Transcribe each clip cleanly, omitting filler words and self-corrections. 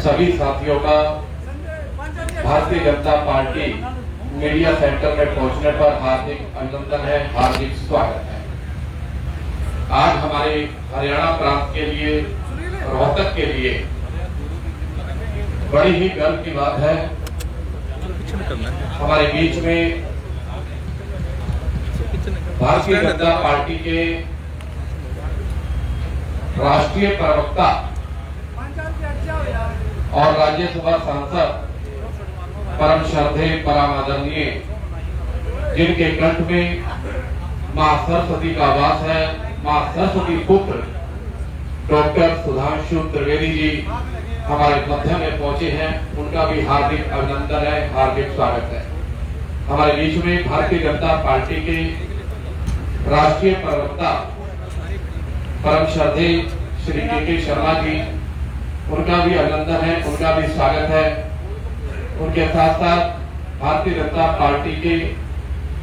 सभी साथियों का Bharatiya Janata party media centre में पहुंचने पर हार्दिक अभिनंदन है, हार्दिक स्वागत है। आज हमारे हरियाणा प्रांत के लिए, रोहतक के लिए बड़ी ही गर्व की बात है, हमारे बीच में भारतीय जनता पार्टी के राष्ट्रीय प्रवक्ता और राज्यसभा सांसद परम श्रद्धेय परम आदरणीय, जिनके कंठ में मां सरस्वती का वास है, मां सरस्वती पुत्र डॉक्टर सुधांशु त्रिवेदी जी हमारे मध्य में पहुंचे हैं। उनका भी हार्दिक अभिनंदन है, हार्दिक स्वागत है। हमारे बीच में भारतीय जनता पार्टी के राष्ट्रीय प्रवक्ता परम श्रद्धेय श्री के शर्मा जी, उनका भी अभिनंदन है, उनका भी स्वागत है। उनके साथ साथ भारतीय जनता पार्टी के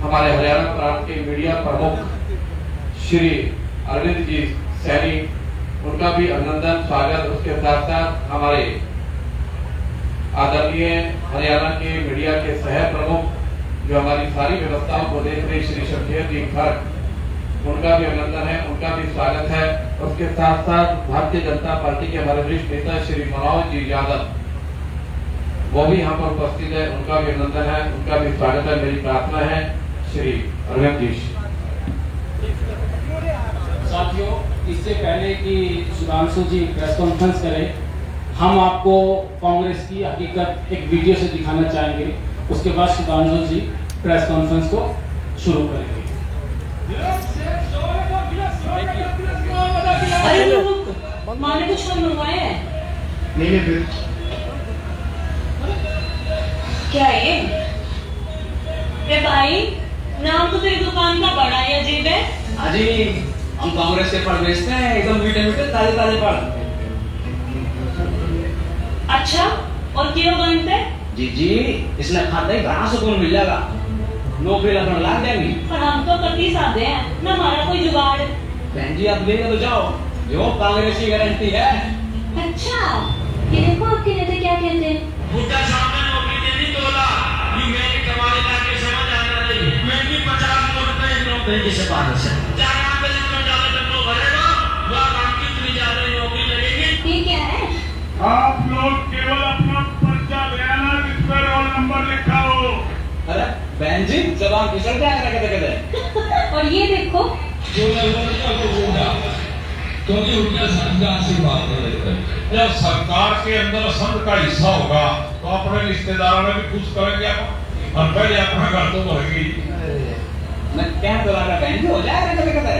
हमारे हरियाणा प्रांत के मीडिया प्रमुख श्री अरविंद जी सैनी, उनका भी अभिनंदन, स्वागत। उसके साथ साथ हमारे आदरणीय हरियाणा के मीडिया के सह प्रमुख जो हमारी सारी व्यवस्थाओं को देख रहे श्री शमशेर जी खर, उनका भी अभिनंदन है, उनका भी स्वागत है। उसके साथ साथ भारतीय जनता पार्टी के हमारे वरिष्ठ नेता श्री मनोज जी यादव, वो भी यहाँ पर उपस्थित है, उनका भी अभिनंदन है, उनका भी स्वागत है। मेरी प्रार्थना है श्री अरविंद जी। साथियों, इससे पहले कि सुधांशु जी प्रेस कॉन्फ्रेंस करें, हम आपको कांग्रेस की हकीकत एक वीडियो से दिखाना चाहेंगे। उसके बाद सुधांशु जी प्रेस कॉन्फ्रेंस को शुरू करेंगे। माँ ने कुछ मंगवाया है? नहीं फिर क्या है ये भाई? नाम तो तेरी दुकान का बड़ा है, अजीब है। अजी, हम कांग्रेस के फल बेचते हैं, एकदम मीठे मीठे ताजे ताजे फल। अच्छा, और क्यों बनते? जी जी, इसमें खाते ही घना सुकून मिल जाएगा, नौकरी लगने लग जाएंगी। पर हम तो कति सादे हैं, न हमारा कोई जुगाड़। बहन जी, आप लेके तो जाओ, जो कांग्रेस की गारंटी है। अच्छा, ये देखो आपके नेता क्या कहते हैं। बुद्धा सामने नौकरी देनी तोला, ये मेरी कमाई लाके समझ आना नहीं। मेरी 50 रुपए नौकरी से पास है। चार पे जितना ज्यादा टर्नो भरेगा, वह काम की इतनी ज्यादा नौकरी लगेगी। ये क्या है? आप लोग केवल अपना पर्चा ले आना, जिस पर रोल नंबर लिखा हो। अरे बहन जी, जबान फिसल क्या कहते और ये देखो, क्योंकि उनके संत का आशीर्वाद है। जब सरकार के अंदर संत का हिस्सा होगा तो अपने रिश्तेदारों में भी खुश करेंगे आप, और पहले अपना घर तो भरेगी। मैं क्या बोला रहा, बहन जी हो जाएगा कहते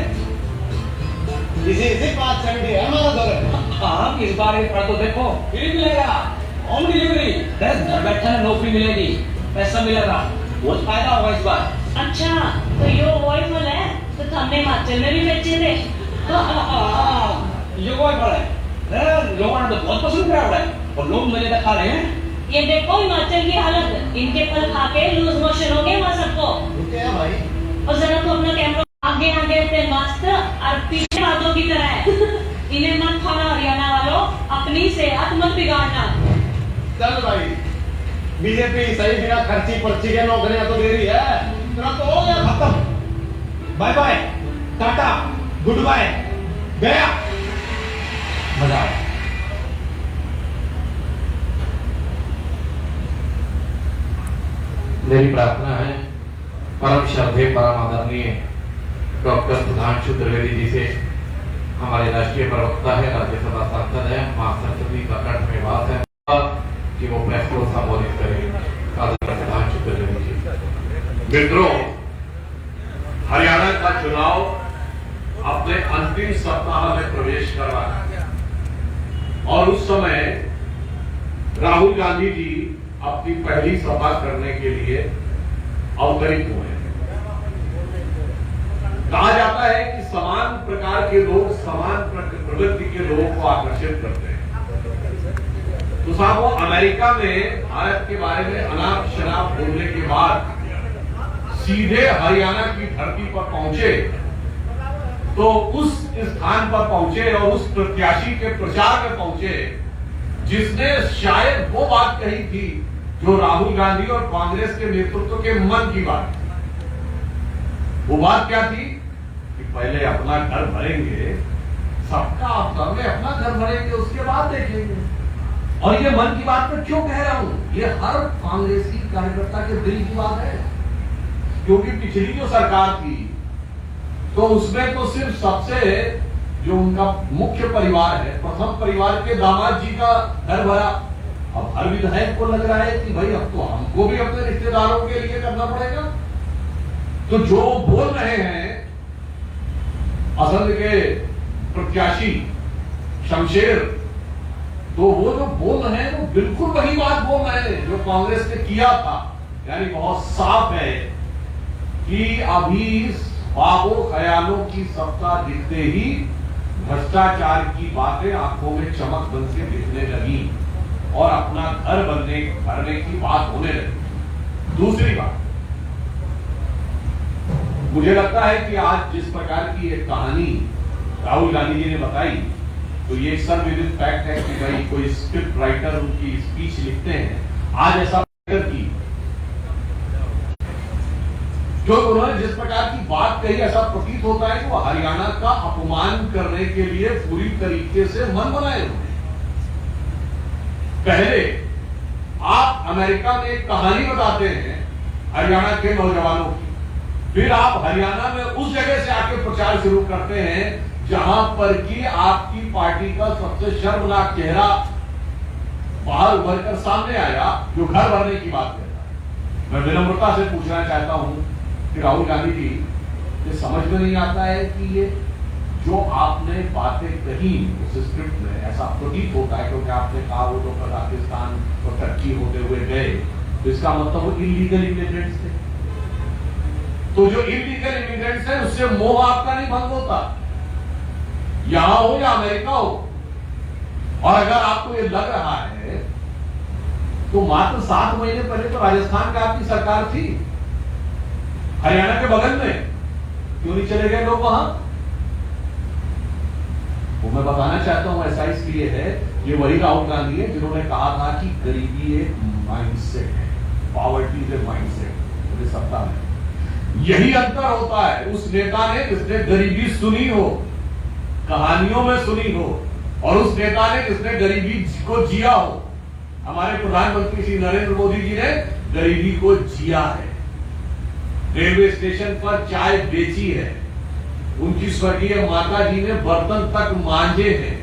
इसी बात चलती है हमारा दौर। हाँ, इस बार ये पढ़ तो देखो, फ्री मिलेगा, होम डिलीवरी, घर बैठे नौकरी मिलेगी, पैसा मिलेगा, बहुत फायदा होगा इस बार। अच्छा तो ये वही फल है तो हमने हिमाचल में भी बेचे थे। ये कोई फल है, लोगों ने तो बहुत पसंद किया है और लोग मेरे तक खा रहे हैं। ये देखो हिमाचल की हालत, इनके फल खा के लूज मोशन हो गए वहाँ सबको। क्या भाई? और जरा तो अपना कैमरा आगे आगे से मस्त और पीछे बातों की तरह है। इन्हें मत खाना हरियाणा वालों, अपनी सेहत मत बिगाड़ना। चल भाई, बीजेपी सही बिना खर्ची पर्ची के नौकरियां तो दे रही है, तेरा तो हो गया खत्म। Bye bye, tata, goodbye, गया। मजा आया। मेरी प्रार्थना है परम श्रद्धेय परम आदरणीय डॉक्टर सुधांशु त्रिवेदी जी से, हमारे राष्ट्रीय प्रवक्ता है, राज्यसभा सांसद है, मां सरस्वती का कंठ में वास है कि वो प्रेस को संबोधित करें। आदरणीय सुधांशु त्रिवेदी जी। मित्रों, हरियाणा का चुनाव अपने अंतिम सप्ताह में प्रवेश कर रहा है और उस समय राहुल गांधी जी अपनी पहली सभा करने के लिए अवतरित हुए। कहा जाता है कि समान प्रकार के लोग समान प्रवृत्ति के लोगों को आकर्षित करते हैं। तो साहब वो अमेरिका में भारत के बारे में अनाप शनाप बोलने के बाद सीधे हरियाणा की धरती पर पहुंचे, तो उस स्थान पर पहुंचे और उस प्रत्याशी के प्रचार में पहुंचे जिसने शायद वो बात कही थी जो राहुल गांधी और कांग्रेस के नेतृत्व के मन की बात थी। वो बात क्या थी कि पहले अपना घर भरेंगे, सबका अवसर में अपना घर भरेंगे, उसके बाद देखेंगे। और ये मन की बात में क्यों कह रहा हूं, ये हर कांग्रेसी कार्यकर्ता के दिल की बात है। क्योंकि पिछली जो सरकार थी तो उसमें तो सिर्फ सबसे जो उनका मुख्य परिवार है, प्रथम परिवार के दामाद जी का घर भरा। अब हर विधायक को लग रहा है कि भाई अब तो हमको भी अपने रिश्तेदारों के लिए करना पड़ेगा। तो जो बोल रहे हैं असंध के प्रत्याशी शमशेर, तो वो जो बोल रहे हैं वो बिल्कुल वही बात बोल रहे हैं जो कांग्रेस ने किया था। यानी बहुत साफ है कि अभी ख्वाबों ख्यालों की सत्ता दिखते ही भ्रष्टाचार की बातें आंखों में चमक बन के दिखने लगी और अपना घर भरने की बात होने लगी। दूसरी बात, मुझे लगता है कि आज जिस प्रकार की एक कहानी राहुल गांधी जी ने बताई, तो ये एक सर्वविदित फैक्ट है कि भाई कोई स्क्रिप्ट राइटर उनकी स्पीच लिखते हैं। आज ऐसा की जो उन्होंने जिस प्रकार की बात कही, ऐसा प्रतीत होता है कि वो हरियाणा का अपमान करने के लिए पूरी तरीके से मन बनाए हुए। पहले आप अमेरिका में एक कहानी बताते हैं हरियाणा के नौजवानों की, फिर आप हरियाणा में उस जगह से आके प्रचार शुरू करते हैं जहां पर कि आपकी पार्टी का सबसे शर्मनाक चेहरा बाहर उभर कर सामने आया, जो घर भरने की बात करता है। मैं विनम्रता से पूछना चाहता हूं कि राहुल गांधी जी, ये समझ में नहीं आता है कि ये जो आपने बातें कही उस स्क्रिप्ट में, ऐसा प्रतीत होता है क्योंकि आपने कहा वो तो पाकिस्तान और टर्की होते हुए गए, तो इसका मतलब वो इलीगल इमिग्रेंट्स थे। तो जो इलीगल इमिग्रेंट्स है उससे मोह आपका नहीं भंग होता, यहां हो या अमेरिका हो। और अगर आपको ये लग रहा है तो मात्र 7 महीने पहले तो राजस्थान में आपकी सरकार थी, हरियाणा के बगल में, क्यों नहीं चले गए लोग वहां? वो मैं बताना चाहता हूं ऐसा इसलिए है, ये वही राहुल गांधी है जिन्होंने कहा था कि गरीबी एक माइंडसेट है, पॉवर्टी इज ए माइंडसेट, मुझे सत्ता में। यही अंतर होता है उस नेता ने जिसने गरीबी सुनी हो, कहानियों में सुनी हो, और उस नेता ने जिसने गरीबी को जिया हो। हमारे प्रधानमंत्री श्री नरेंद्र मोदी जी ने गरीबी को जिया है, रेलवे स्टेशन पर चाय बेची है, उनकी स्वर्गीय माता जी ने बर्तन तक मांजे हैं,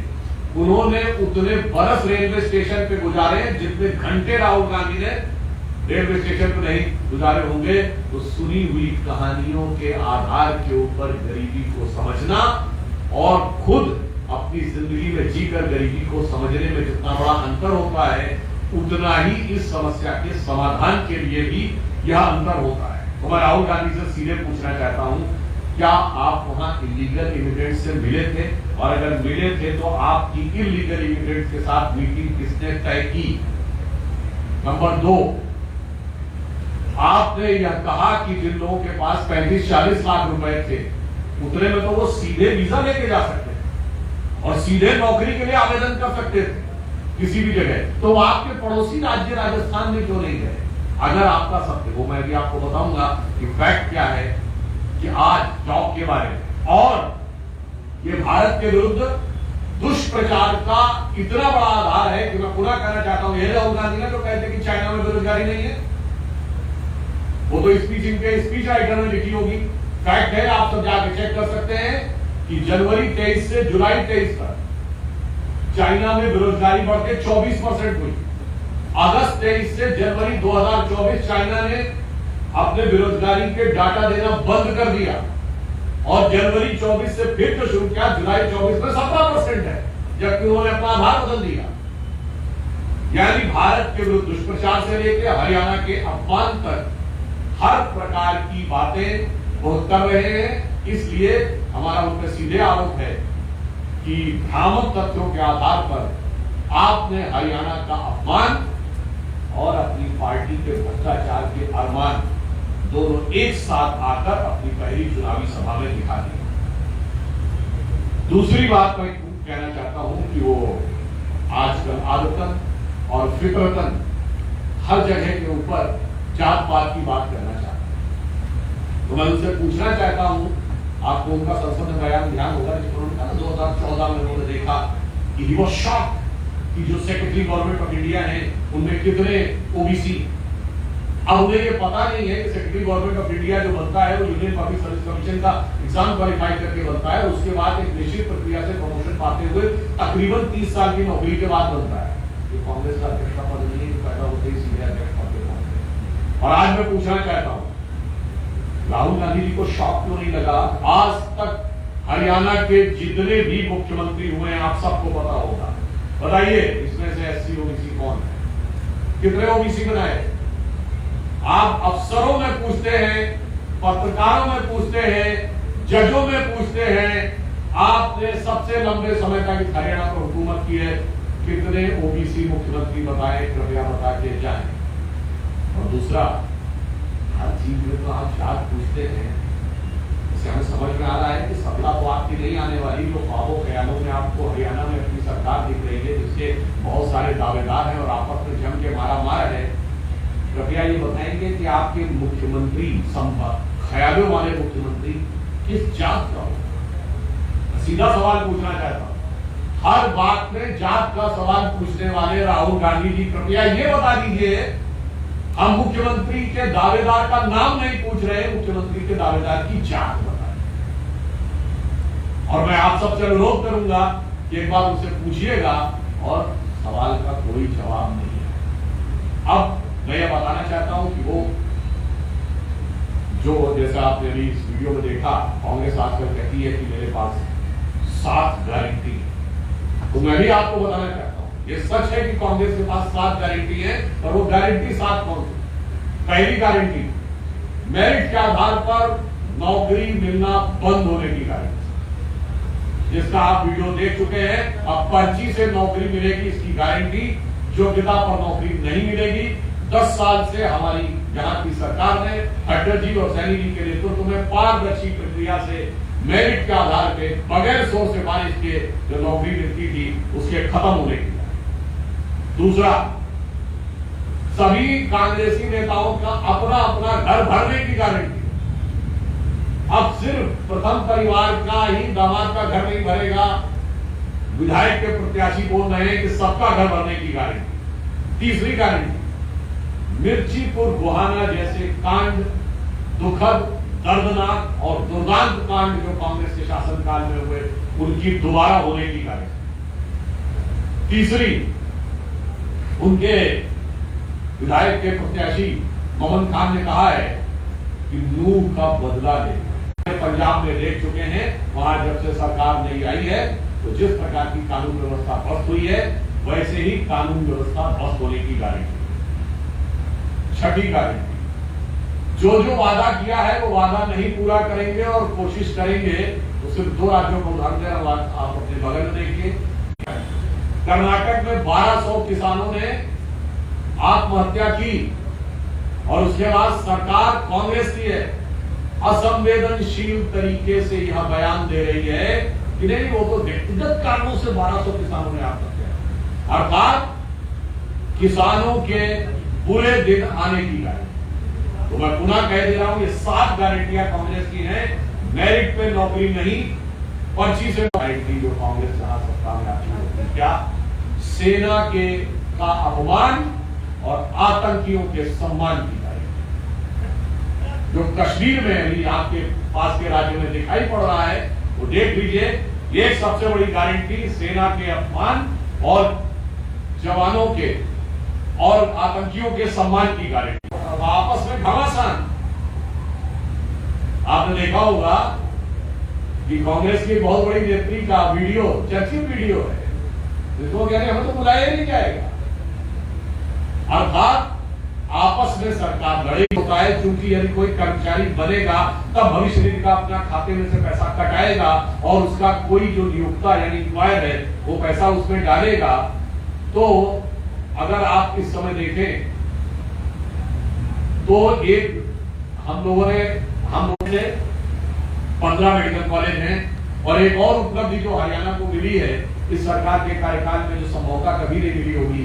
उन्होंने उतने बरस रेलवे स्टेशन पे गुजारे जितने घंटे राहुल गांधी ने रेलवे स्टेशन पर नहीं गुजारे होंगे। तो सुनी हुई कहानियों के आधार के ऊपर गरीबी को समझना और खुद अपनी जिंदगी में जीकर गरीबी को समझने में जितना बड़ा अंतर होता है, उतना ही इस समस्या के समाधान के लिए भी यह अंतर होता है। तो मैं राहुल गांधी से सीधे पूछना चाहता हूं, क्या आप वहां इलीगल इमिग्रेंट से मिले थे, और अगर मिले थे तो आपकी इलीगल इमिग्रेंट के साथ मीटिंग किसने तय की? नंबर 2, आपने यह कहा कि जिन लोगों के पास 35-40 लाख रुपए थे, उतने में तो वो सीधे वीजा लेके जा सकते थे और सीधे नौकरी के लिए आवेदन कर सकते थे किसी भी जगह। तो आपके पड़ोसी राज्य राजस्थान में क्यों नहीं गए? अगर आपका सत्य, वो मैं भी आपको बताऊंगा कि फैक्ट क्या है कि आज जॉब के बारे में और ये भारत के विरुद्ध दुष्प्रचार का इतना बड़ा आधार है कि मैं पुनः कहना चाहता हूं, ये राहुल गांधी ने जो कहते कि चाइना में बेरोजगारी नहीं है, वो तो स्पीच इनके स्पीच राइटर ने लिखी होगी। फैक्ट है, आप सब जाके चेक कर सकते हैं कि जनवरी 23 से जुलाई 23 तक चाइना में बेरोजगारी बढ़ के 24% हुई। अगस्त 23 से जनवरी 2024 चाइना ने अपने बेरोजगारी के डाटा देना बंद कर दिया और जनवरी 24 से फिर जो शुरू किया, जुलाई 24 में 17% है, जबकि उन्होंने अपना आधार बदल दिया। यानी भारत के विरुद्ध दुष्प्रचार से लेकर हरियाणा के अपमान तक हर प्रकार की बातें वो कर रहे हैं। इसलिए हमारा उन पर सीधे आरोप है कि भ्रामक तथ्यों के आधार पर आपने हरियाणा का अपमान और अपनी पार्टी के भ्रष्टाचार के अरमान दोनों एक साथ आकर अपनी पहली चुनावी सभा में दिखा दी। दूसरी बात मैं कहना चाहता हूं कि वो आजकल आदतन और फितरतन हर जगह के ऊपर जात पात की बात करना चाहता है। तो मैं उनसे पूछना चाहता हूं, आपको उनका संसद में बयान ध्यान होगा जिसमें उन्होंने कहा 2014 में उन्होंने देखा कि ही वाज शॉक्ड कि जो सेक्रेटरी गवर्नमेंट ऑफ इंडिया है उनमें कितने ओबीसी। अब उन्हें ये पता नहीं है कि सेक्रेटरी गवर्नमेंट ऑफ इंडिया जो बनता है वो यूनियन पब्लिक सर्विस कमीशन का एग्जाम क्वालिफाई करके बनता है, उसके बाद एक निश्चित प्रक्रिया से प्रमोशन पाते हुए तकरीबन 30 साल की नौकरी के बाद बनता है। ये कांग्रेस का अध्यक्ष का पद नहीं पैदा होते ही सीधे अध्यक्ष पद पे पहुंचते। और आज मैं पूछना चाहता हूं, राहुल गांधी जी को शौक क्यों नहीं लगा? आज तक हरियाणा के जितने भी मुख्यमंत्री हुए हैं आप सबको पता होगा, बताइए इसमें से एससी ओबीसी कौन है, कितने ओबीसी बनाए? आप अफसरों में पूछते हैं, पत्रकारों में पूछते हैं, जजों में पूछते हैं, आपने सबसे लंबे समय तक हरियाणा पर हुकूमत की है, कितने ओबीसी मुख्यमंत्री बताएं, कृपया बता के जाएं। और दूसरा, हर चीज में तो आप शायद पूछते हैं, इससे हमें समझ में आ रहा है कि सत्ता तो आपकी नहीं आने वाली, जो ख्वाबों ख्यालों में आपको हरियाणा में अपनी सरकार दिख रही है जिसके बहुत सारे दावेदार हैं और आपस में जम के मारा मार है। कृपया ये बताएंगे कि आपके मुख्यमंत्री ख्यालों वाले मुख्यमंत्री किस जात का हो? सीधा सवाल पूछना चाहता हूं, हर बात में जात का सवाल पूछने वाले राहुल गांधी जी कृपया ये बता दीजिए, हम मुख्यमंत्री के दावेदार का नाम नहीं पूछ रहे, मुख्यमंत्री के दावेदार की जात बताएं। और मैं आप सबसे अनुरोध करूंगा कि एक बार उनसे पूछिएगा और सवाल का कोई जवाब नहीं है। अब मैं यह बताना चाहता हूं कि वो जो जैसा आपने अभी इस वीडियो में देखा, कांग्रेस आजकल कहती है कि मेरे पास 7 गारंटी, तो मैं भी आपको बताना चाहता हूं ये सच है कि कांग्रेस के पास 7 गारंटी है, और वो गारंटी 7 कौन सी? पहली गारंटी, मेरिट के आधार पर नौकरी मिलना बंद होने की गारंटी, जिसका आप वीडियो देख चुके हैं। अब पर्ची से नौकरी मिलेगी, इसकी गारंटी। योग्यता पर नौकरी नहीं मिलेगी। 10 साल से हमारी यहाँ की सरकार ने खट्टर जी और सैनी जी के नेतृत्व में पारदर्शी प्रक्रिया से मेरिट के आधार पे बगैर सोच सिफारिश के जो नौकरी मिलती थी उसके खत्म होने की। दूसरा, सभी कांग्रेसी नेताओं का अपना अपना घर भरने की गारंटी। अब सिर्फ प्रथम परिवार का ही दामाद का घर नहीं भरेगा, विधायक के प्रत्याशी बोल रहे हैं कि सबका घर भरने की गारंटी। तीसरी गारंटी, मिर्चीपुर गोहाना जैसे कांड, दुखद, दर्दनाक और दुर्दांत कांड जो कांग्रेस के शासनकाल में हुए, उनकी दोबारा होने की गारंटी। तीसरी, उनके विधायक के प्रत्याशी मोहन खान ने कहा है कि नूह का बदला ले। पंजाब में देख चुके हैं, वहां जब से सरकार नहीं आई है तो जिस प्रकार की कानून व्यवस्था ध्वस्त हुई है, वैसे ही कानून व्यवस्था ध्वस्त होने की गारंटी। छठी गारंटी, जो वादा किया है वो वादा नहीं पूरा करेंगे और कोशिश करेंगे तो सिर्फ 2 राज्यों को उदाहरण दे रहा, आप अपने बगल में देखिए। कर्नाटक में 1200 किसानों ने आत्महत्या की और उसके बाद सरकार कांग्रेस की है, असंवेदनशील तरीके से यह बयान दे रही है कि नहीं, वो तो व्यक्तिगत कारणों से 1200 किसानों ने आत्महत्या, अर्थात किसानों के बुरे दिन आने की गारंटी। तो मैं पुनः कह दे रहा हूं, ये 7 गारंटियां कांग्रेस की हैं। मेरिट पे नौकरी नहीं, पर्ची से गारंटी जो कांग्रेस जहां सत्ता में आती है, क्या सेना के का अपमान और आतंकियों के सम्मान की गारंटी। जो कश्मीर में अभी आपके पास के राज्य में दिखाई पड़ रहा है, वो देख लीजिए, ये सबसे बड़ी गारंटी सेना के अपमान और जवानों के और आतंकियों के सम्मान की गारंटी। आपस में घमासान, आपने देखा होगा कि कांग्रेस की बहुत बड़ी नेत्री का वीडियो, चर्चित वीडियो है, जिसको कह रहे हमें तो बुलाया ही नहीं जाएगा। अर्थात आपस में सरकार लड़ेगी होता है, क्योंकि यदि कोई कर्मचारी बनेगा तब भविष्य निधि का अपना खाते में से पैसा कटाएगा और उसका कोई जो नियोक्ता यानी एम्प्लॉयर है वो पैसा उसमें डालेगा। तो अगर आप इस समय देखें तो हम लोगों ने 15 मेडिकल कॉलेज हैं और एक और उपलब्धि जो हरियाणा को मिली है इस सरकार के कार्यकाल में जो संभवतः कभी नहीं मिली होगी।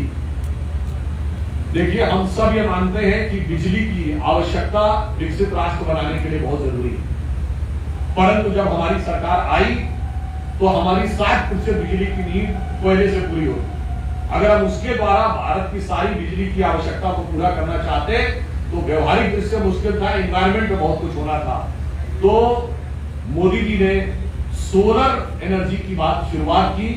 देखिए, हम सब ये मानते हैं कि बिजली की आवश्यकता विकसित राष्ट्र बनाने के लिए बहुत जरूरी है, परंतु जब हमारी सरकार आई तो हमारी 60% बिजली की नीड कोयले से पूरी होगी। अगर हम उसके द्वारा भारत की सारी बिजली की आवश्यकता को पूरा करना चाहते तो व्यवहारिक दृष्टि से मुश्किल था, एनवायरमेंट में बहुत कुछ होना था। तो मोदी जी ने सोलर एनर्जी की बात शुरुआत की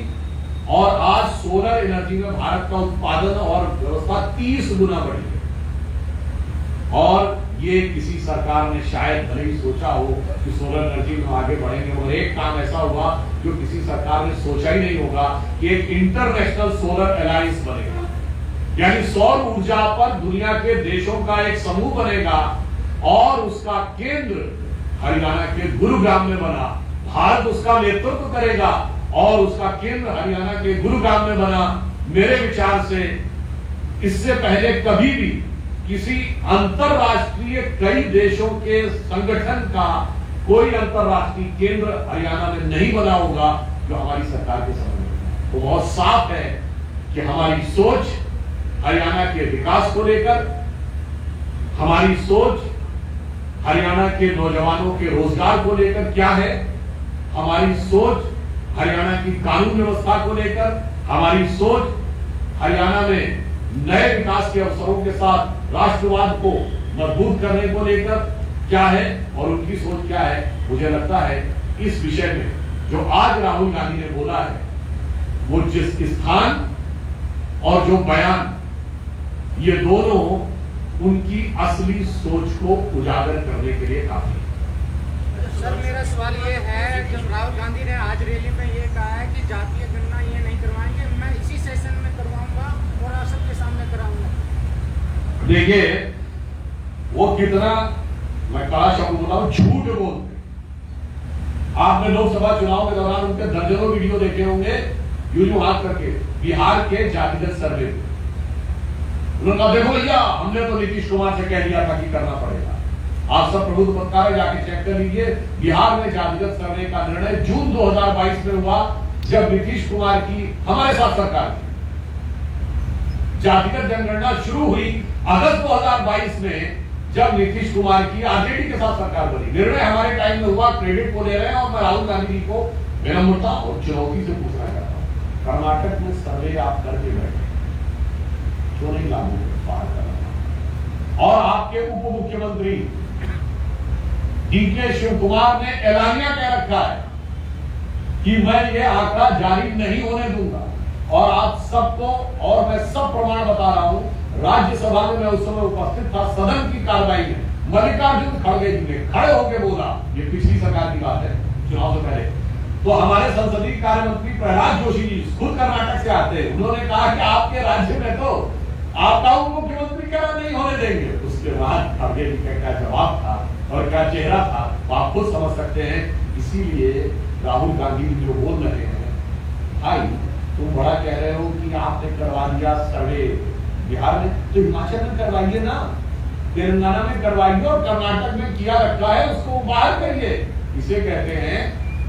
और आज सोलर एनर्जी में भारत का उत्पादन और व्यवस्था 30 गुना बढ़ी है। और ये किसी सरकार ने शायद भले ही सोचा हो कि सोलर एनर्जी में आगे बढ़ेंगे, और एक काम ऐसा हुआ जो किसी सरकार ने सोचा ही नहीं होगा कि एक इंटरनेशनल सोलर अलायंस बनेगा, यानी सौर ऊर्जा पर दुनिया के देशों का एक समूह बनेगा और उसका केंद्र हरियाणा के गुरुग्राम में बना। भारत उसका नेतृत्व करेगा और उसका केंद्र हरियाणा के गुरुग्राम में बना। मेरे विचार से इससे पहले कभी भी किसी अंतरराष्ट्रीय कई देशों के संगठन का कोई अंतरराष्ट्रीय केंद्र हरियाणा में नहीं बना होगा जो हमारी सरकार के समय में। तो बहुत साफ है कि हमारी सोच हरियाणा के विकास को लेकर, हमारी सोच हरियाणा के नौजवानों के रोजगार को लेकर क्या है, हमारी सोच हरियाणा की कानून व्यवस्था को लेकर, हमारी सोच हरियाणा में नए विकास के अवसरों के साथ राष्ट्रवाद को मजबूत करने को लेकर क्या है और उनकी सोच क्या है। मुझे लगता है इस विषय में जो आज राहुल गांधी ने बोला है, वो जिस स्थान और जो बयान, ये दोनों उनकी असली सोच को उजागर करने के लिए काफी है। सर, मेरा सवाल ये है, जब राहुल गांधी ने आज रैली में ये कहा है कि जातीय गणना ये नहीं करवाएंगे, मैं इसी सेशन में करवाऊंगा और आप सबके सामने कराऊंगा। देखिए, वो कितना, मैं कड़ा शब्द बोला हूं, झूठ बोलते। आपने लोकसभा चुनाव के दौरान उनके दर्जनों वीडियो देखे होंगे, यूं हाथ करके बिहार के जातिगत सर्वे। उन्होंने कहा, देखो भैया, हमने तो नीतीश कुमार से कह दिया था कि करना पड़ेगा। आप सब प्रबुद्ध पत्रकार जाके चेक कर लीजिए, बिहार में जातिगत सर्वे का निर्णय जून 2022 में हुआ, जब नीतीश कुमार की हमारे साथ सरकार थी। जातिगत जनगणना शुरू हुई अगस्त 2022 में, जब नीतीश कुमार की आरजेडी के साथ सरकार बनी। निर्णय हमारे टाइम में हुआ, क्रेडिट को ले रहे हैं। और मैं राहुल गांधी जी को विनम्रता और चुनौती से पूछना चाहता हूं, कर्नाटक में सर्वे आप करके बैठे, क्यों नहीं लागू बाहर करना? और आपके उप मुख्यमंत्री डीके शिव कुमार ने ऐलानिया कह रखा है कि मैं ये आंकड़ा जारी नहीं होने दूंगा। और आप सबको, और मैं सब प्रमाण बता रहा हूं, राज्यसभा में मैं उस समय उपस्थित था, सदन की कार्रवाई में मल्लिकार्जुन खड़गे जी ने खड़े होकर बोला, ये पिछली सरकार की बात है, चुनाव से पहले, तो हमारे संसदीय कार्य मंत्री प्रहलाद जोशी जी खुद कर्नाटक से आते हैं, उन्होंने कहा कि आपके राज्य में तो आपका उप मुख्यमंत्री क्या नहीं होने देंगे। उसके बाद खड़गे जी का क्या जवाब था और क्या चेहरा था, आप खुद समझ सकते हैं। इसीलिए राहुल गांधी जी जो बोल रहे हैं, भाई तुम बड़ा कह रहे हो कि आपने करवा दिया सर्वे बिहार में, तो हिमाचल में करवाइए ना, तेलंगाना में करवाइए, और कर्नाटक में किया रखा है उसको बाहर करिए। इसे कहते हैं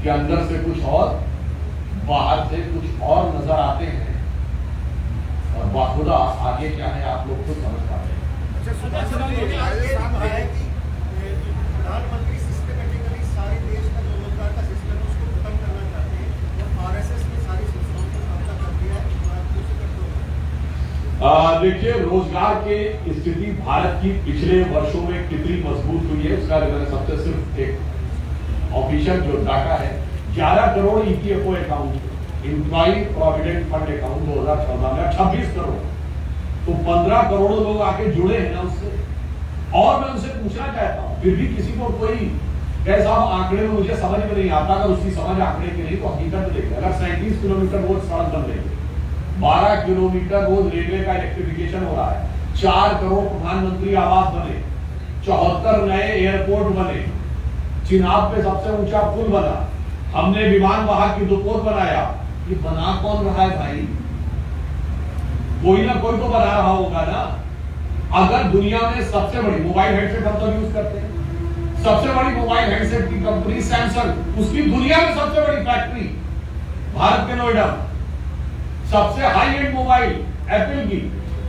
कि अंदर से कुछ और बाहर से कुछ और नजर आते हैं, और बाखुदा आगे क्या है आप लोग खुद समझ पाते हैं। प्रधानमंत्री सिस्टमैटिकली सारे देश का जो रोजगार का सिस्टम है उसको खत्म करना चाहते हैं और आरएसएस में सारी संस्थाओं को कब्जा कर दिया है। देखिए, रोजगार की स्थिति भारत की पिछले वर्षों में कितनी मजबूत हुई है उसका मैंने सबसे सिर्फ एक ऑफिशियल जो डाटा है, 11 crore EPFO account, employee provident fund account 2014 में 26 करोड़, तो 15 करोड़ लोग आके जुड़े हैं ना उससे। और मैं उनसे पूछना चाहता हूं, फिर भी किसी को कोई कैसा आंकड़े में मुझे समझ में नहीं आता, अगर उसकी समझ आंकड़े की नहीं तो हकीकत देखें। अगर 37 किलोमीटर रोज सड़क बन रही है, 12 किलोमीटर रोज रेलवे का इलेक्ट्रिफिकेशन हो रहा है, 4 करोड़ प्रधानमंत्री आवास बने, 74 नए एयरपोर्ट बने, चिनाब पे सबसे ऊंचा पुल बना, हमने विमान वाहक युद्धपोत बनाया, ये बना कौन रहा है भाई? कोई ना कोई तो बना रहा होगा ना। अगर दुनिया में सबसे बड़ी मोबाइल हेडसेट हम तो यूज करते हैं, सबसे बड़ी मोबाइल हेडसेट की कंपनी सैमसंग, उसकी दुनिया में सबसे बड़ी फैक्ट्री भारत के नोएडा, सबसे हाई एंड मोबाइल एप्पल की,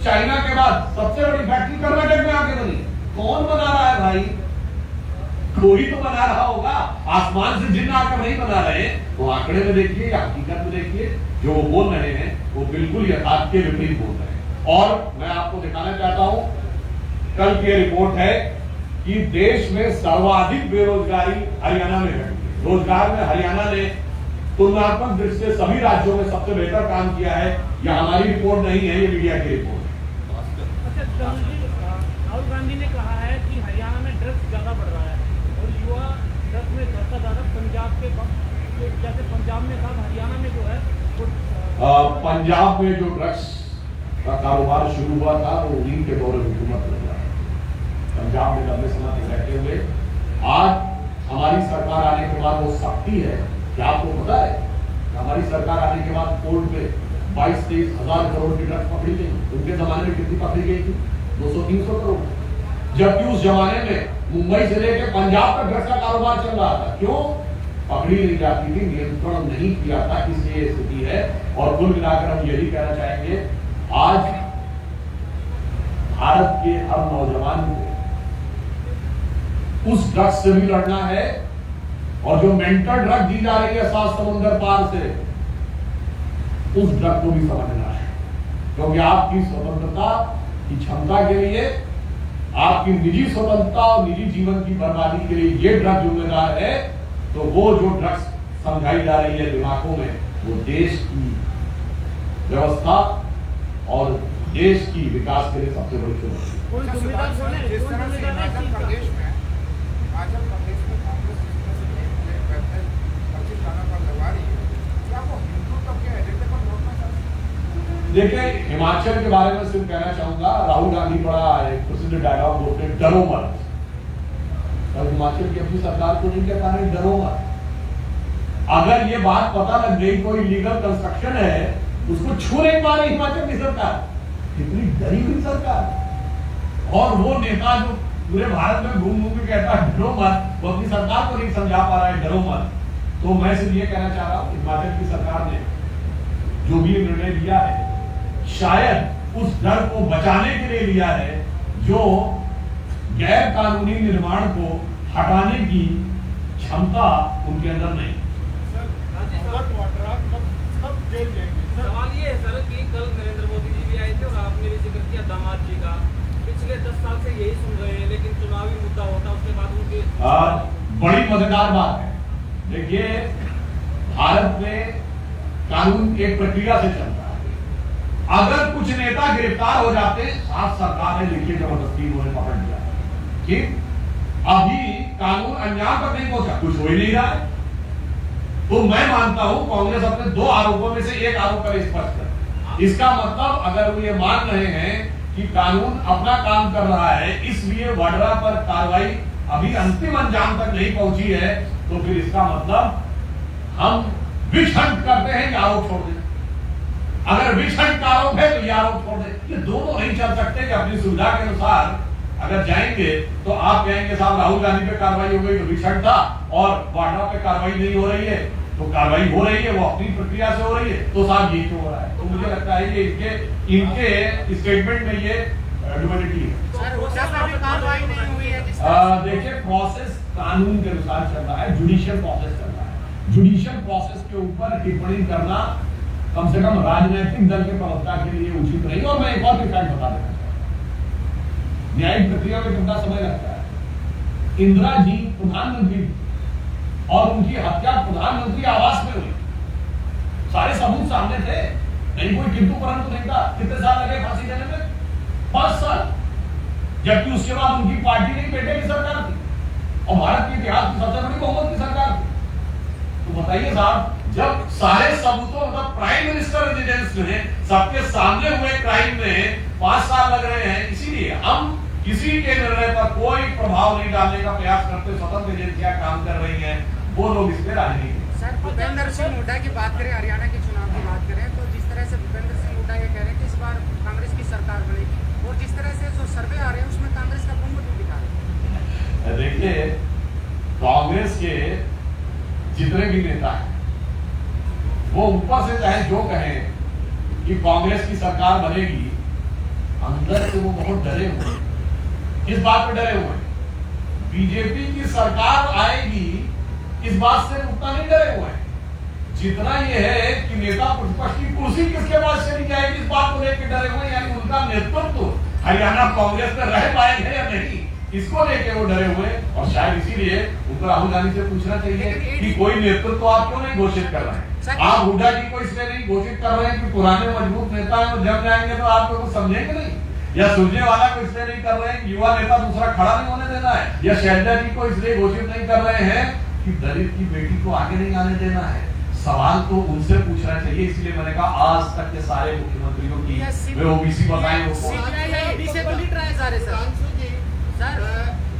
चाइना के बाद सबसे बड़ी फैक्ट्री कर्नाटक में आके बनी। कौन बना रहा है भाई? कोई तो बना रहा होगा, आसमान से जिन आकर नहीं बना रहे। वो आंकड़े में देखिए या हकीकत में देखिए, जो वो बोल रहे हैं वो बिल्कुल यथार्थ के विपरीत बोल रहे हैं। और मैं आपको दिखाना चाहता हूं, कल की रिपोर्ट है कि देश में सर्वाधिक बेरोजगारी हरियाणा में है। रोजगार में हरियाणा ने तुलनात्मक दृष्टि से सभी राज्यों में सबसे बेहतर काम किया है। यह हमारी रिपोर्ट नहीं है, ये मीडिया की रिपोर्ट है। राहुल गांधी ने कहा है कि हरियाणा में ड्रग्स ज्यादा बढ़ रहा है और युवा ड्रग्स में ज्यादा पंजाब के जैसे पंजाब में था, हरियाणा में जो है पंजाब में जो ड्रग्स का कारोबार शुरू हुआ था वो उन्हीं के दौर हुकूमत में हुआ। पंजाब में लंबे समय तक रहते हुए आज हमारी सरकार आने के बाद वो सख्ती है। क्या आपको पता है कि हमारी सरकार आने के बाद कोर्ट में 22-23 हजार करोड़ की ड्रग्स पकड़ी गई? उनके जमाने में कितनी पकड़ी गई थी? 200-300 करोड़। जबकि उस जमाने में मुंबई से लेकर पंजाब तक ड्रग्स का कारोबार चल रहा था। क्यों? पकड़ी नहीं जाती थी, नियंत्रण नहीं किया था, इसलिए स्थिति है। और कुल मिलाकर हम यही कहना चाहेंगे, आज भारत के हर नौजवान को उस ड्रग्स से भी लड़ना है और जो मेंटल ड्रग दी जा रही है 7 समुंदर पार से, उस ड्रग को भी समझना है। क्योंकि आपकी स्वतंत्रता की क्षमता के लिए, आपकी निजी स्वतंत्रता और निजी जीवन की बर्बादी के लिए ये ड्रग जिम्मेदार है। तो वो जो ड्रग्स समझाई जा रही है दिमागों में, वो देश की व्यवस्था और देश की विकास के लिए सबसे बड़ी चुनौती है। जिस तरह से हिमाचल प्रदेश में कांग्रेस लगवा रही है, क्या वो हिंदुत्व के एजेंडे पर रोकना चाहती है? देखिए, हिमाचल के बारे में सिर्फ कहना चाहूंगा, राहुल गांधी बड़ा एक प्रसिद्ध डायलॉग बोलते हैं, डरो मत। और हिमाचल की अपनी सरकार को नहीं कह पा रहे डरो मत। अगर ये बात पता लग गई कोई लीगल कंस्ट्रक्शन है, उसको छू नहीं पा रही हिमाचल की सरकार। कितनी डरी हुई सरकार। और वो नेता जो पूरे भारत में घूम घूम के कहता है डरो मत, वो अपनी सरकार को नहीं समझा पा रहा है डरो मत। तो मैं सिर्फ ये कहना चाह रहा हूं, हिमाचल की सरकार ने जो भी निर्णय लिया है, शायद उस डर को बचाने के लिए लिया है जो गैर कानूनी निर्माण को हटाने की क्षमता उनके अंदर नहीं। सवाल ये है सर कि कल नरेंद्र मोदी जी भी आए थे और आपने भी जिक्र किया दामाद जी का। पिछले 10 साल से यही सुन रहे हैं, लेकिन चुनावी मुद्दा होता उसके बाद उनके बड़ी मजेदार बात है। देखिए, भारत में कानून एक प्रक्रिया से चलता है। अगर कुछ नेता गिरफ्तार हो जाते, साफ सरकार ने लिखी जबरदस्ती उन्हें पकड़ लिया कि अभी कानून अंजाम तक नहीं पहुंचा, कुछ हो ही नहीं रहा है। तो मैं मानता हूं कांग्रेस अपने 2 आरोपों में से एक आरोप पर स्पष्ट है। इसका मतलब अगर वो ये मान रहे हैं कि कानून अपना काम कर रहा है, इसलिए वाड्रा पर कार्रवाई अभी अंतिम अंजाम तक नहीं पहुंची है, तो फिर इसका मतलब हम विच हंट करते हैं कि आरोप छोड़ दें। अगर विच हंट का आरोप है तो ये आरोप छोड़ दें। ये दोनों नहीं चल सकते कि अपनी सुविधा के अनुसार अगर जाएंगे तो आप कहेंगे साहब राहुल गांधी पे कार्रवाई हो गई तो विच हंट था और वाड्रा पे कार्रवाई नहीं हो रही है, तो कार्रवाई हो रही है, वो अपनी प्रक्रिया से हो रही है, तो साहब ये क्यों हो रहा है? तो मुझे लगता है कि इनके स्टेटमेंट में ये ड्युअलिटी है। देखिए, प्रोसेस कानून के अनुसार चल रहा है, जुडिशियल प्रोसेस चल रहा है। जुडिशियल प्रोसेस के ऊपर टिप्पणी करना कम से कम राजनीतिक दल के प्रवक्ता के लिए उचित नहीं। और मैं एक और फैक्ट बता देना, न्यायिक प्रक्रिया में कितना समय लगता है। इंदिरा जी प्रधानमंत्री और उनकी हत्या प्रधानमंत्री आवास में हुई, सारे सबूत सामने थे, नहीं कोई किंतु परंतु नहीं था। कितने साल लगे फांसी देने में? 5 साल। जबकि उसके बाद उनकी पार्टी नहीं, बेटे की सरकार थी और भारत के इतिहास की सबसे बड़ी बहुमत की सरकार थी। तो बताइए साहब, जब सारे सबूतों मतलब प्राइम मिनिस्टर रेजिडेंस में सबके सामने हुए क्राइम में 5 साल लग रहे हैं, इसीलिए हम किसी के निर्णय पर कोई प्रभाव नहीं डालने का प्रयास करते। स्वतंत्र एजेंसियां काम कर रही हैं, वो लोग इस पर राजी नहीं। सर, भूपेंद्र सिंह हुड्डा की बात करें, हरियाणा के चुनाव की बात करें, तो जिस तरह से भूपेंद्र सिंह हुड्डा ये कह रहे हैं कि इस बार कांग्रेस की सरकार बनेगी और जिस तरह से जो सर्वे आ रहे हैं उसमें कांग्रेस का बहुमत दिखा रहे हैं। देखिए, कांग्रेस के जितने भी नेता हैं वो ऊपर से चाहे जो कहें, कि कांग्रेस की सरकार बनेगी, अंदर से वो बहुत डरे हुए हैं। किस बात पे डरे हुए हैं? बीजेपी की सरकार आएगी इस बात से उतना नहीं डरे हुए हैं जितना ये है कि नेता प्रतिपक्ष की कुर्सी किसके पास चली जाएगी इस बात को लेकर डरे हुए हैं। यानी उनका नेतृत्व हरियाणा कांग्रेस में रह पाएंगे या नहीं, इसको लेके वो डरे हुए। और शायद इसीलिए उनको राहुल गांधी से पूछना चाहिए कि कोई नेतृत्व आप क्यों नहीं घोषित कर रहे हैं। आप हुड्डा जी को इसलिए नहीं घोषित कर रहे हैं कि पुराने मजबूत नेता है, वो जब जाएंगे तो आप लोग समझेंगे नहीं, या सुनने वाला को इसलिए नहीं कर रहे हैं कि युवा नेता दूसरा खड़ा नहीं होने देना है, या शैलजा जी को इसलिए घोषित नहीं कर रहे हैं कि दलित की बेटी को आगे नहीं आने देना है। सवाल तो उनसे पूछना चाहिए। इसलिए मैंने कहा आज तक के सारे मुख्यमंत्रियों की वे ओबीसी बताएं सर,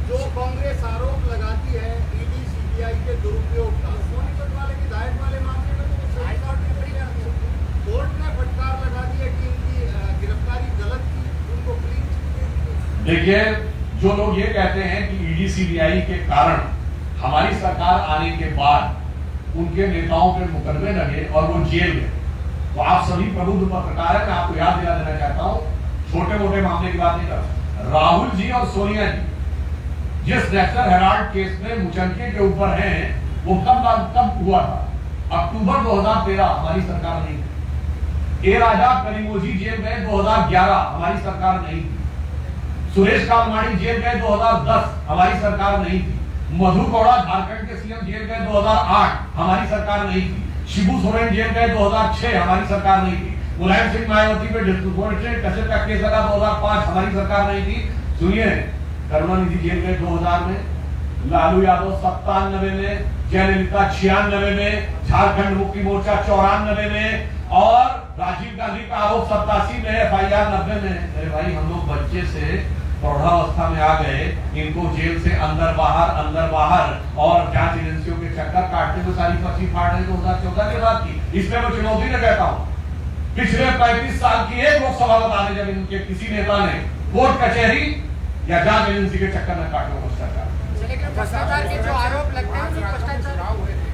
जो कांग्रेस आरोप लगाती है ईडी सीबीआई के दुरुपयोग का, सोनीपत वाले विधायक वाले मामले में तो कोर्ट ने फटकार लगा दी है कि इनकी गिरफ्तारी गलत थी, उनको क्लीन चिट दे दी। देखिए, जो लोग ये कहते हैं कि ईडी सीबीआई के कारण हमारी सरकार आने के बाद उनके नेताओं पे मुकदमे लगे और वो जेल में, तो आप सभी प्रबुद्ध पत्रकार हैं, मैं आपको याद दिला देना चाहता हूं, छोटे मोटे मामले की बात नहीं कर रहा। राहुल जी और सोनिया जी जिस नेशनल हेराल्ड केस में मुचलके के ऊपर हैं, वो कब हुआ था? अक्टूबर 2013, हमारी सरकार नहीं थी। ए राजा करीमोजी जेल गए 2011, हमारी सरकार नहीं थी। सुरेश कालमाड़ी जेल गए 2010, हमारी सरकार नहीं थी। मधु कौड़ा झारखंड के सीएम जेल गए 2008, हमारी सरकार नहीं थी। शिबू सोरेन जेल गए 2006, हमारी सरकार नहीं थी। मुलायम सिंह मायावती पे डिस्प्रोपोर्शनेट कसरत का केस लगा 2005, हमारी सरकार नहीं थी। सुनिए, करुणानिधि जेल गए 2000 में, लालू यादव 97 में, जयललिता 96 में, झारखंड मुक्ति मोर्चा 94 में और राजीव गांधी का आरोप 87 में, FIR 90 में। अरे भाई, हम लोग बच्चे से प्रौढ़ावस्था में आ गए, इनको जेल से अंदर बाहर और जांच एजेंसियों के चक्कर काटते हुए सारी पर्ची फाड़ रहे 2014 के बाद की। इसमें मैं चुनौती न कहता हूं, पिछले 35 साल की एक लोकसभा बताने जब इनके किसी नेता ने कोर्ट कचहरी या जांच एजेंसी के चक्कर में काटो भ्रष्टाचार। लेकिन भ्रष्टाचार के जो आरोप लगते हैं भ्रष्टाचार हुए थे,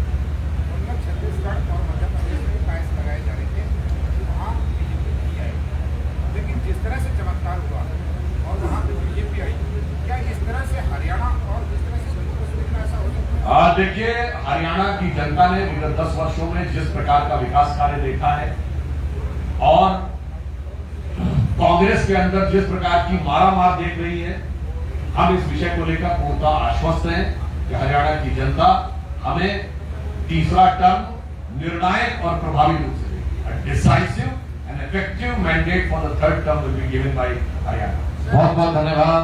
उनमें छत्तीसगढ़ और मध्य प्रदेश में पैस लगाए जा रहे थे, वहाँ बीजेपी आई। लेकिन जिस तरह से चमत्कार हुआ और वहाँ पे बीजेपी आई, क्या इस तरह से हरियाणा और जिस तरह से जम्मू कश्मीर में ऐसा हो सकता है? देखिए, हरियाणा की जनता ने विगत 10 वर्षों में जिस प्रकार का विकास कार्य देखा है और कांग्रेस के अंदर जिस प्रकार की मारामार देख रही है, हम इस विषय को लेकर पूर्णतः आश्वस्त हैं कि हरियाणा की जनता हमें तीसरा टर्म निर्णायक और प्रभावी रूप से देगी। Decisive and effective mandate for the third term will be given by Haryana. बहुत बहुत धन्यवाद।